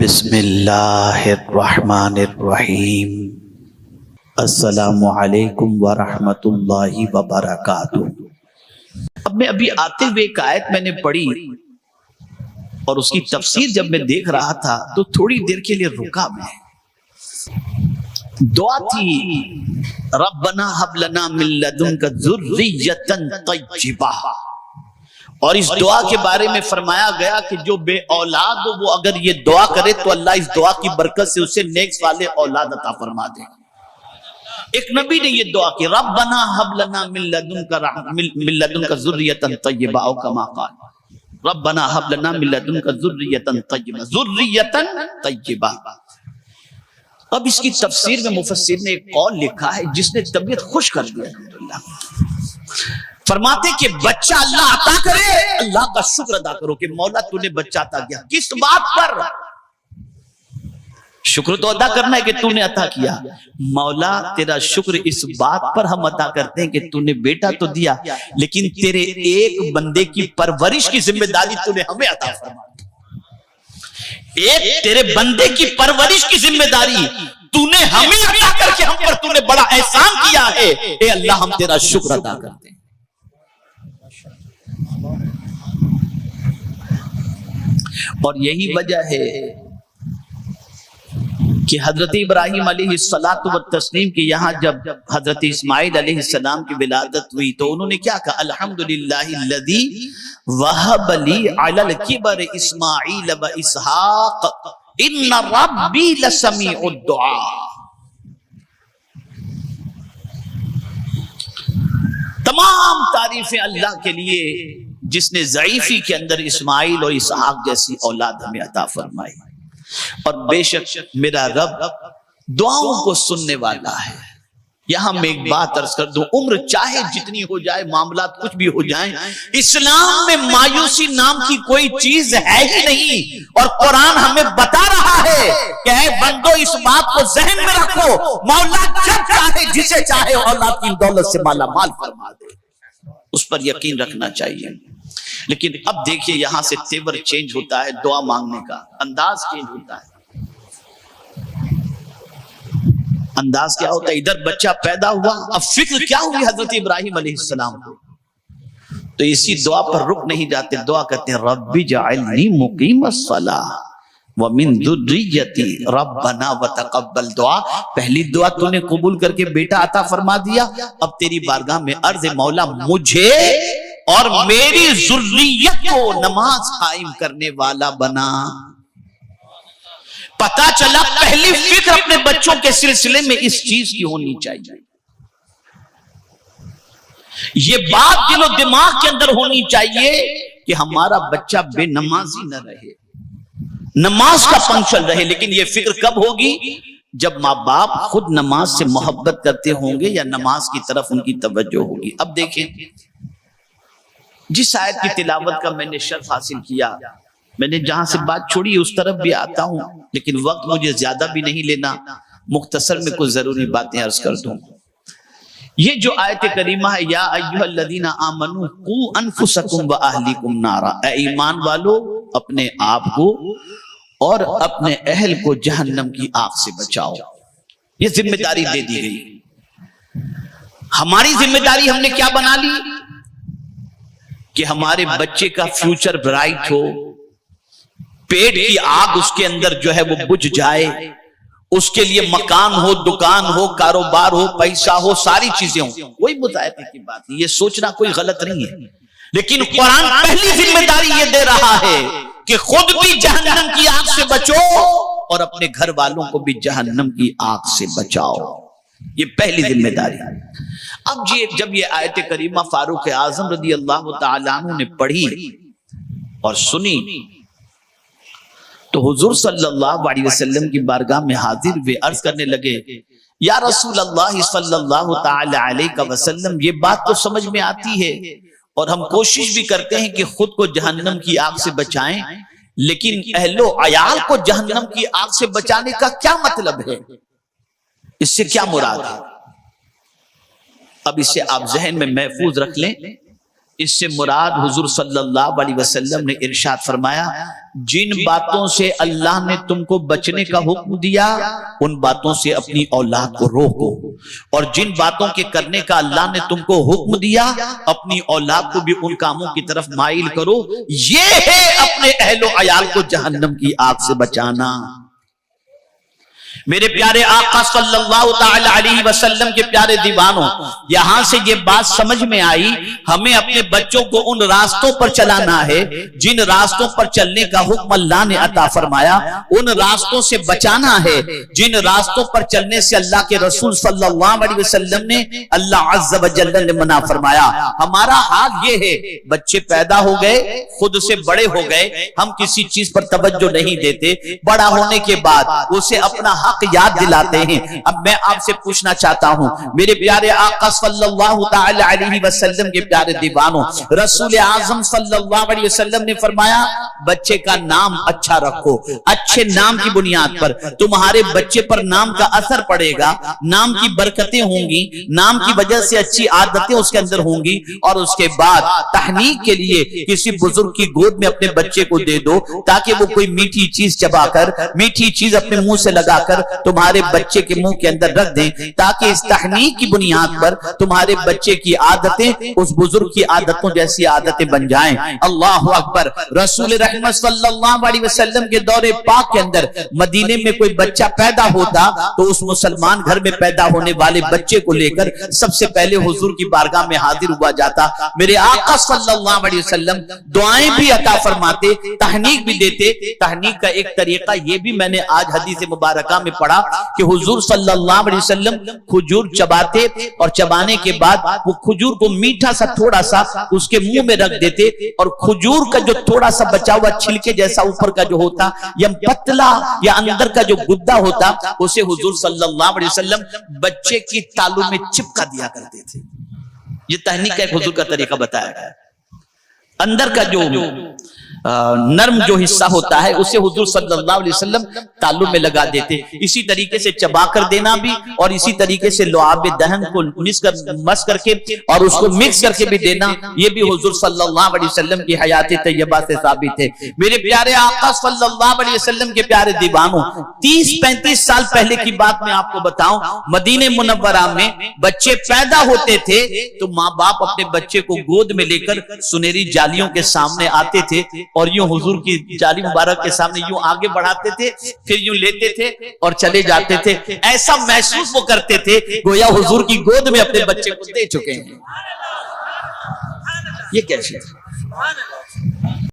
بسم اللہ الرحمن الرحیم۔ السلام علیکم ورحمۃ اللہ وبرکاتہ۔ اب میں ابھی آتے ہوئے ایک آیت میں نے پڑھی اور اس کی تفسیر جب میں دیکھ رہا تھا تو تھوڑی دیر کے لیے رکا میں۔ دعا تھی ربنا ہب لنا من لدنک ذریۃ طیبہ، اور اس دعا کے بارے میں فرمایا گیا کہ جو بے اولاد ہو وہ اگر یہ دعا کرے تو اللہ اس دعا کی برکت سے اسے نیک صالح اولاد عطا فرما دے۔ ایک نبی نے یہ دعا کی ربنا ہب لنا من لدنک ذریۃ طیبہ، او کما قال ربنا ہب لنا من لدنک ذریۃ طیبہ، ذریۃ طیبہ۔ اب اس کی تفسیر میں مفسر نے ایک قول لکھا ہے جس نے طبیعت خوش کر دیا۔ الحمدللہ فرماتے کہ بچہ اللہ عطا کرے، اللہ کا شکر ادا کرو کہ مولا تو نے بچہ عطا کیا۔ کس بات پر؟ شکر تو ادا کرنا ہے کہ تو نے عطا کیا۔ مولا تیرا شکر اس بات پر ہم عطا کرتے ہیں کہ تو نے بیٹا تو دیا، لیکن تیرے ایک بندے کی پرورش کی ذمہ داری تو نے ہمیں عطا فرما دی۔ ایک تیرے بندے کی پرورش کی ذمہ داری تو نے ہمیں عطا کر کے ہم پر تو نے بڑا احسان کیا ہے۔ اے اللہ ہم تیرا شکر ادا کرتے ہیں۔ اور یہی وجہ ہے کہ حضرت ابراہیم علیہ الصلاۃ والتسلیم کے یہاں جب حضرت اسماعیل علیہ السلام کی ولادت ہوئی تو انہوں نے کیا کہا؟ الحمدللہ الذی وہب لی علی الکبر اسماعیل و اسحاق ان ربی لسمیع الدعاء۔ تمام تعریفیں اللہ کے لیے جس نے ضعیفی کے اندر اسماعیل اور اسحاق جیسی اولاد ہمیں عطا فرمائی، اور بے شک میرا رب دعاؤں کو سننے والا ہے۔ یہاں میں ایک بات عرض کر دوں، عمر چاہے جتنی ہو جائے، معاملات کچھ بھی ہو جائیں، اسلام میں مایوسی نام کی کوئی چیز ہے ہی نہیں۔ اور قرآن ہمیں بتا رہا ہے کہ اے بندو اس بات کو ذہن میں رکھو، مولا جب چاہے جسے چاہے اولاد کی دولت سے مالا مال فرما دے، اس پر یقین رکھنا چاہیے۔ لیکن اب دیکھیے یہاں سے تیور چینج ہوتا ہے، دعا مانگنے کا انداز چینج ہوتا ہے۔ انداز کیا ہوتا ہے؟ ادھر بچہ پیدا ہوا، اب فکر کیا ہوئی حضرت ابراہیم علیہ السلام کو؟ تو اسی دعا پر رک نہیں جاتے، دعا کرتے ہیں رب اجعلنی مقیم الصلاۃ ومن ذریتی ربنا وتقبل دعا۔ پہلی دعا تو نے قبول کر کے بیٹا عطا فرما دیا، اب تیری بارگاہ میں عرض ہے مولا مجھے اور میری ذریت کو نماز قائم کرنے والا بنا۔ پتا چلا پہلی فکر اپنے بچوں کے سلسلے میں اس چیز کی ہونی چاہیے، یہ بات دل و دماغ کے اندر ہونی چاہیے کہ ہمارا بچہ بے نمازی نہ رہے، نماز کا فنکشن رہے۔ لیکن یہ فکر کب ہوگی؟ جب ماں باپ خود نماز سے محبت کرتے ہوں گے یا نماز کی طرف ان کی توجہ ہوگی۔ اب دیکھیں جس آیت کی تلاوت کا میں نے شرف حاصل کیا، میں نے جہاں سے بات چھوڑی اس طرف بھی آتا ہوں، لیکن وقت مجھے زیادہ بھی نہیں لینا، مختصر میں کچھ ضروری باتیں عرض کر دوں۔ یہ جو آیت کریمہ ہے یا ایھا الذین آمنوا قوا انفسکم واہلیکم نارا، اے ایمان والو اپنے آپ کو اور اپنے اہل کو جہنم کی آگ سے بچاؤ۔ یہ ذمہ داری دے دی گئی۔ ہماری ذمہ داری ہم نے کیا بنا لی کہ ہمارے بچے کا فیوچر برائٹ ہو، پیٹ کی آگ اس کے اندر جو ہے وہ بجھ جائے، اس کے لیے مکان ہو، دکان ہو، کاروبار ہو، پیسہ ہو، ساری چیزیں ہوں۔ کوئی مذائقے کی بات نہیں، یہ سوچنا کوئی غلط نہیں ہے، لیکن قرآن پہلی ذمہ داری یہ دے رہا ہے کہ خود بھی جہنم کی آگ سے بچو اور اپنے گھر والوں کو بھی جہنم کی آگ سے بچاؤ، یہ پہلی ذمہ داری ہے۔ اب جب یہ آیت کریمہ فاروق اعظم رضی اللہ تعالیٰ عنہ نے پڑھی اور سنی تو حضور صلی اللہ علیہ وسلم کی بارگاہ میں حاضر ہوئے، عرض کرنے لگے یا رسول اللہ صلی اللہ تعالی علیہ وسلم، یہ بات تو سمجھ میں آتی ہے اور ہم کوشش بھی کرتے ہیں کہ خود کو جہنم کی آگ سے بچائیں، لیکن اہل و عیال کو جہنم کی آگ سے بچانے کا کیا مطلب ہے؟ اس سے کیا مراد ہے؟ اب اسے آپ ذہن میں محفوظ رکھ لیں اس سے مراد حضور صلی اللہ علیہ وسلم نے ارشاد فرمایا جن باتوں سے اللہ نے تم کو بچنے کا حکم دیا ان باتوں سے اپنی اولاد کو روکو، اور جن باتوں کے کرنے کا اللہ نے تم کو حکم دیا اپنی اولاد کو بھی ان کاموں کی طرف مائل کرو۔ یہ ہے اپنے اہل و عیال کو جہنم کی آگ سے بچانا۔ میرے پیارے آقا صلی اللہ تعالی علیہ وسلم کے پیارے دیوانوں، یہاں سے یہ بات سمجھ میں آئی ہمیں اپنے بچوں کو ان راستوں پر چلانا ہے جن راستوں پر چلنے کا حکم اللہ نے عطا فرمایا، ان راستوں سے بچانا ہے جن راستوں پر چلنے سے اللہ کے رسول صلی اللہ علیہ وسلم نے اللہ عز و جل نے منع فرمایا۔ ہمارا حال یہ ہے بچے پیدا ہو گئے، خود سے بڑے ہو گئے، ہم کسی چیز پر توجہ نہیں دیتے، بڑا ہونے کے بعد اسے اپنا حق یاد دلاتے ہیں۔ اب میں آپ سے پوچھنا چاہتا ہوں میرے پیارے آقا صلی اللہ تعالی علیہ وسلم کے پیارے دیوانوں، رسول اعظم صلی اللہ علیہ وسلم نے فرمایا بچے کا نام اچھا رکھو، اچھے نام کی بنیاد پر تمہارے بچے پر نام کا اثر پڑے گا، نام کی برکتیں ہوں گی، نام کی وجہ سے اچھی عادتیں اس کے اندر ہوں گی، اور اس کے بعد تحنیک کے لیے کسی بزرگ کی گود میں اپنے بچے کو دے دو تاکہ وہ کوئی میٹھی چیز چبا کر، میٹھی چیز اپنے منہ سے لگا کر تمہارے بچے کے منہ کے اندر رکھ دیں تاکہ اس تحنیک کی بنیاد پر تمہارے بچے کی عادتیں اس بزرگ کی عادتوں جیسی عادتیں بن جائیں۔ اللہ اکبر۔ رسول رحمت صلی اللہ علیہ وسلم کے دور پاک کے اندر مدینے میں کوئی بچہ پیدا ہوتا تو اس مسلمان گھر میں پیدا ہونے والے بچے کو لے کر سب سے پہلے حضور کی بارگاہ میں حاضر ہوا جاتا۔ میرے آقا صلی اللہ علیہ وسلم دعائیں بھی عطا فرماتے، تحنیک بھی دیتے۔ تحنیک کا ایک طریقہ یہ بھی میں نے آج حدیث مبارکہ میں پڑھا کہ حضور صلی اللہ علیہ وسلم کھجور چباتے اور چبانے کے بعد وہ کھجور کو میٹھا سا تھوڑا سا اس کے منہ میں رکھ دیتے، اور کھجور کا جو تھوڑا سا بچا ہوا چھلکے جیسا اوپر کا جو ہوتا یا پتلا یا اندر کا جو گدا ہوتا اسے حضور صلی اللہ علیہ وسلم بچے کی تالوں میں چپکا دیا کرتے تھے۔ یہ تحنیک کا ایک حضور کا طریقہ بتایا گیا ہے۔ اندر کا جو نرم جو حصہ ہوتا ہے اسے حضور صلی اللہ علیہ وسلم تالوں میں لگا دیتے۔ اسی طریقے سے چبا کر دینا بھی، اور اسی طریقے سے لعاب دہن کو مس کر کے اور اس کو مکس کر کے بھی دینا، یہ بھی حضور صلی اللہ علیہ وسلم کی حیات طیبہ سے ثابت ہے۔ میرے پیارے آقا صلی اللہ علیہ وسلم کے پیارے دیوانوں، 30-35 سال پہلے کی بات میں آپ کو بتاؤں، مدینہ منورہ میں بچے پیدا ہوتے تھے تو ماں باپ اپنے بچے کو گود میں لے کر سنہری جالیوں کے سامنے آتے تھے اور یوں حضور کی جالی مبارک کے سامنے یوں آگے بڑھاتے تھے، پھر یوں لیتے تھے اور چلے جاتے تھے۔ ایسا محسوس وہ کرتے تھے گویا حضور کی گود میں اپنے بچے کو دے چکے ہیں۔ یہ کیسی ہے؟